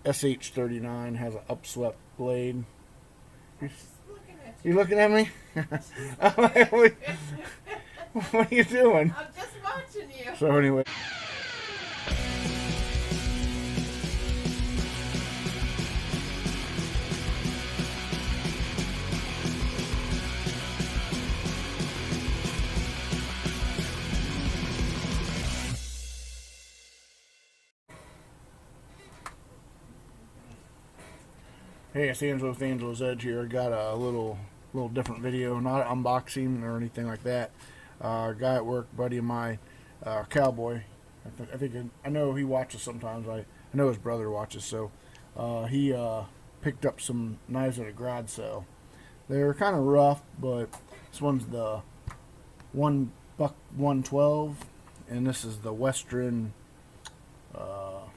SH39 has an upswept blade. You Looking looking at me? what are you doing? I'm just watching you. So anyway. Hey, it's Angelo with Angelo's Edge here. I got a little different video, not unboxing or anything like that. Guy at work, buddy of mine, cowboy. I know he watches sometimes. I know his brother watches. So he picked up some knives at a garage sale. They're kind of rough, but this one's the $1 112, and this is the Western. I'll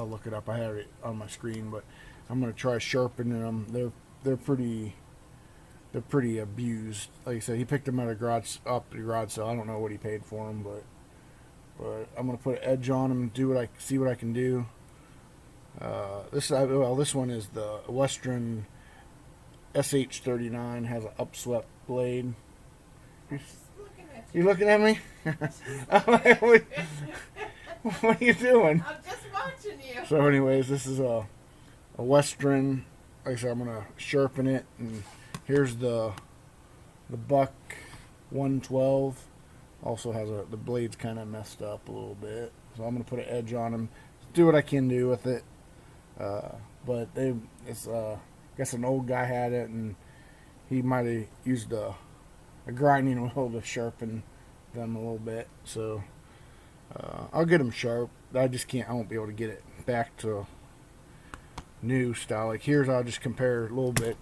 look it up. I have it on my screen, but I'm gonna try sharpening them. They're pretty abused. Like I said, he picked them at a garage sale. I don't know what he paid for them, but I'm gonna put an edge on them and see what I can do. This one is the Western SH39, has an upswept blade. You looking at me? What are you doing? I'm just watching you. So anyways, this is a Western. Like I said, I'm gonna sharpen it, and here's the buck 112. Also has the blade's kind of messed up a little bit, so I'm gonna put an edge on them, do what I can do with it. But I guess an old guy had it, and he might have used a grinding wheel to sharpen them a little bit. So I'll get them sharp. I won't be able to get it back to new style. Like I'll just compare a little bit.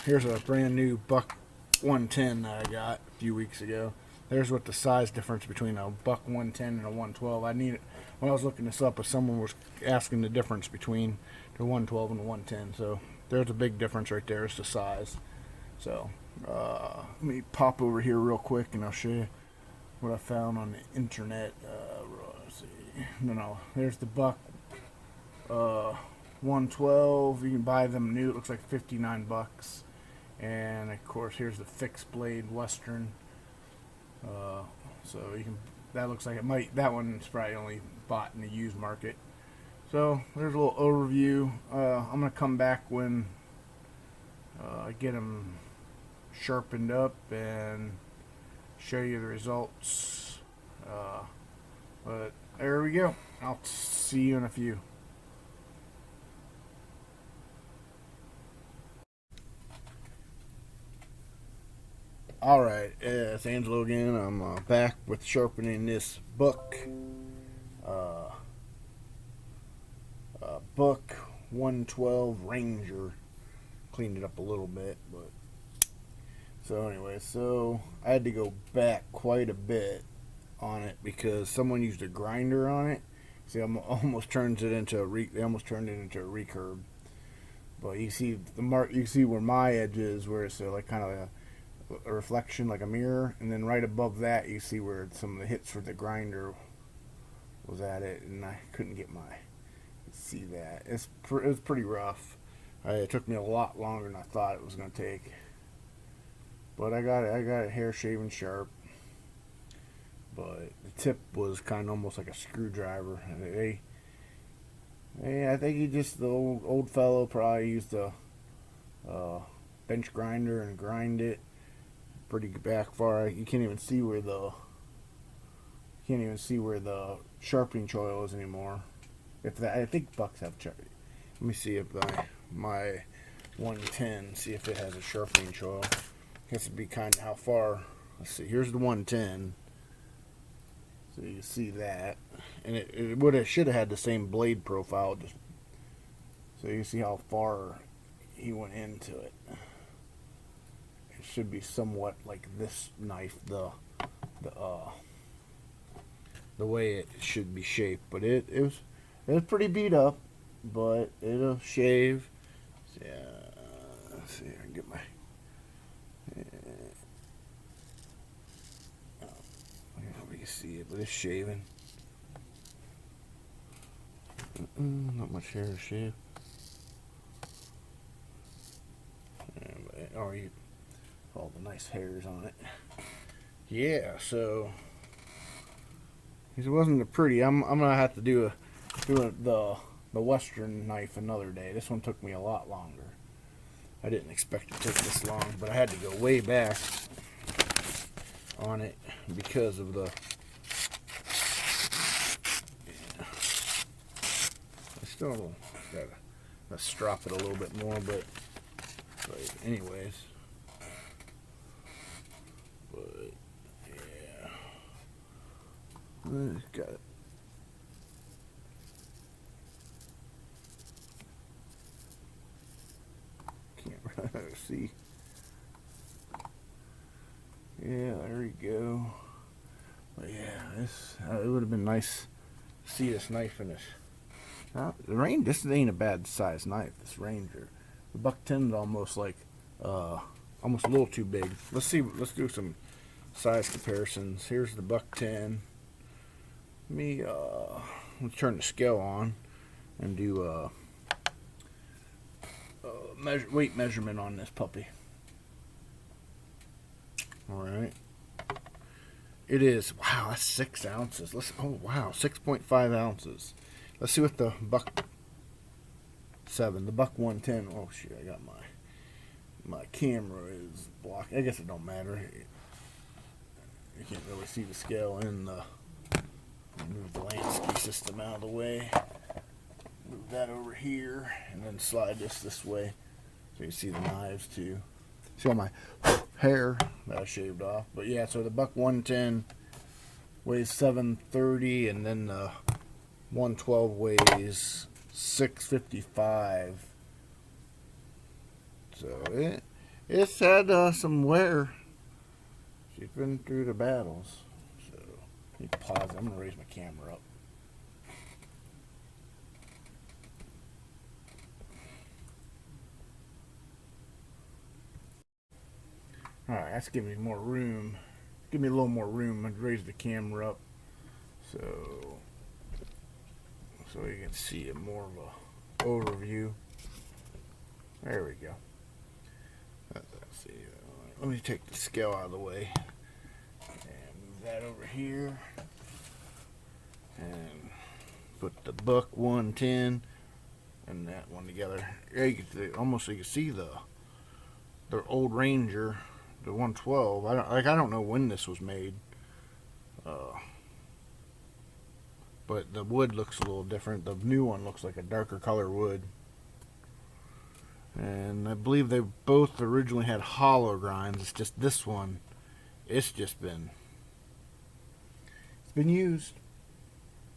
Here's a brand new buck 110 that I got a few weeks ago. There's what the size difference between a buck 110 and a 112. When I was looking this up, someone was asking the difference between the 112 and the 110. So there's a big difference right there. It's the size. So let me pop over here real quick and I'll show you what I found on the internet. Let's see. No. There's the buck 112. You can buy them new. It looks like $59. And of course, here's the fixed blade Western. So you can. That looks like it might. That one's probably only bought in the used market. So there's a little overview. I'm gonna come back when I get them sharpened up and show you the results. But there we go. I'll see you in a few. Alright, it's Angelo again. I'm back with sharpening this book. Book 112 Ranger. Cleaned it up a little bit, but so anyway, I had to go back quite a bit on it because someone used a grinder on it. See, almost turned it into a recurve. But you see you see where my edge is, where it's like kind of a reflection, like a mirror, and then right above that you see where some of the hits for the grinder was at it, and I couldn't get see that. It was pretty rough. It took me a lot longer than I thought it was going to take. But I got it hair shaving sharp. But the tip was kind of almost like a screwdriver. I think the old fellow probably used a bench grinder and grind it pretty back far. You can't even see where the sharpening choil is anymore. I think bucks have. Let me see if my 110, see if it has a sharpening choil. I guess it'd be kind of how far. Let's see. Here's the 110. So you can see that, and it should have had the same blade profile. So you see how far he went into it. It should be somewhat like this knife, the way it should be shaped, but it was pretty beat up, but it'll shave. So, let's see. I can get my. I don't know if you see it, but it's shaving. Not much hair to shave. Oh, you all the nice hairs on it. Yeah, so it wasn't a pretty. I'm gonna have to do the Western knife another day. This one took me a lot longer. I didn't expect it to take this long, but I had to go way back on it because of the. Yeah. I still gotta strop it a little bit more, but anyways. But yeah, got it. Can't see. Yeah, there you go. But yeah, this it would have been nice to see this knife in this. This ain't a bad size knife. This Ranger, the buck 10 is almost like almost a little too big. Let's see. Let's do some size comparisons. Here's the buck 10. Let's turn the scale on and do weight measurement on this puppy. All right. It is, wow, that's 6 ounces. Oh wow, 6.5 ounces. Let's see what the buck 7, the buck 110. Oh shit, I got my camera is blocked. I guess it don't matter. You can't really see the scale in the. Move the Lansky system out of the way. Move that over here, and then slide this way, so you can see the knives too. See all my hair that I shaved off. But yeah, so the buck 110 weighs 730, and then the 112 weighs 655. So it's had some wear. She's been through the battles. So let me pause. I'm gonna raise my camera up. Alright, that's giving me more room. Give me a little more room. I'd raise the camera up so you can see more of a overview. There we go. Let's see. Let me take the scale out of the way and move that over here and put the buck 110 and that one together. Yeah, you can almost so you can see the old Ranger. The 112. I don't know when this was made, but the wood looks a little different. The new one looks like a darker color wood, and I believe they both originally had hollow grinds. It's just this one. It's been used.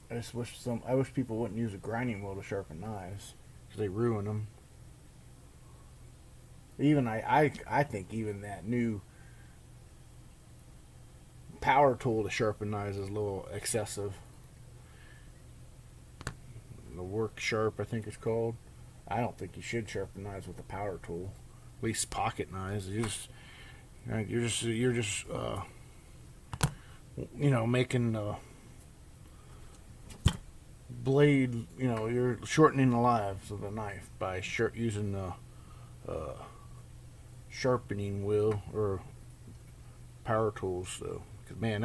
I wish people wouldn't use a grinding wheel to sharpen knives because they ruin them. Even I think even that new power tool to sharpen knives is a little excessive. The Work Sharp, I think it's called. I don't think you should sharpen knives with a power tool. At least pocket knives. You're just making the blade. You're shortening the lives of the knife by using the sharpening wheel or power tools. So, cause man,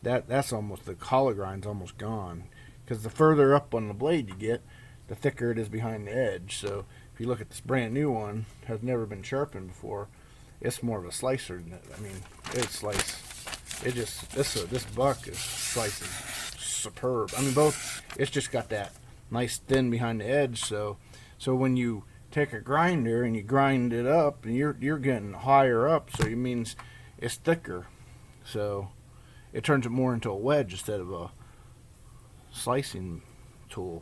that's almost, the collar grind's almost gone. Because the further up on the blade you get, the thicker it is behind the edge. So if you look at this brand new one, has never been sharpened before. It's more of a slicer. I mean, this buck is slicing superb. I mean, both. It's just got that nice thin behind the edge. So when you take a grinder and you grind it up, and you're getting higher up, so it means it's thicker, so it turns it more into a wedge instead of a slicing tool.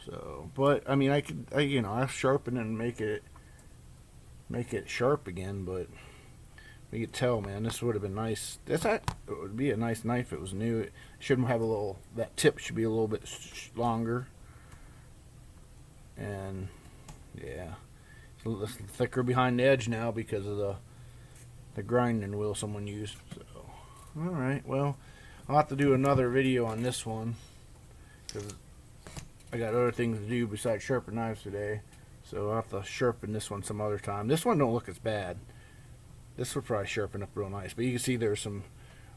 So, but I mean, I sharpen and make it sharp again. But you could tell, man, this would have been nice. It would be a nice knife if it was new. It shouldn't have that tip should be a little bit longer, and yeah, it's a little thicker behind the edge now because of the grinding wheel someone used. So, all right, well, I'll have to do another video on this one because I got other things to do besides sharpen knives today, so I'll have to sharpen this one some other time. This one don't look as bad. This will probably sharpen up real nice, but you can see there's some.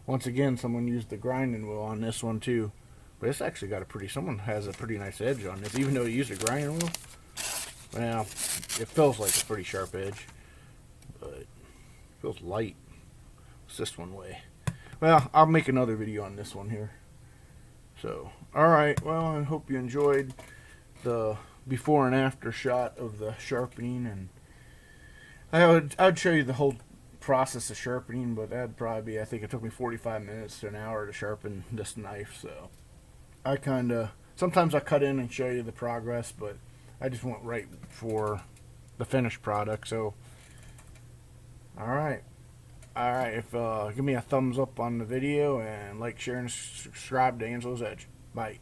Once again, someone used the grinding wheel on this one too, but it's actually got a pretty. Someone has a pretty nice edge on this, even though you used a grinding wheel. Well, it feels like a pretty sharp edge, but it feels light. It's this one way. Well, I'll make another video on this one here. So, alright, well, I hope you enjoyed the before and after shot of the sharpening, and I would show you the whole process of sharpening, but that'd probably be, I think it took me 45 minutes to an hour to sharpen this knife, so I sometimes I cut in and show you the progress, but I just went right for the finished product. So alright, if give me a thumbs up on the video, and like, share, and subscribe to Angelo's Edge. Bye.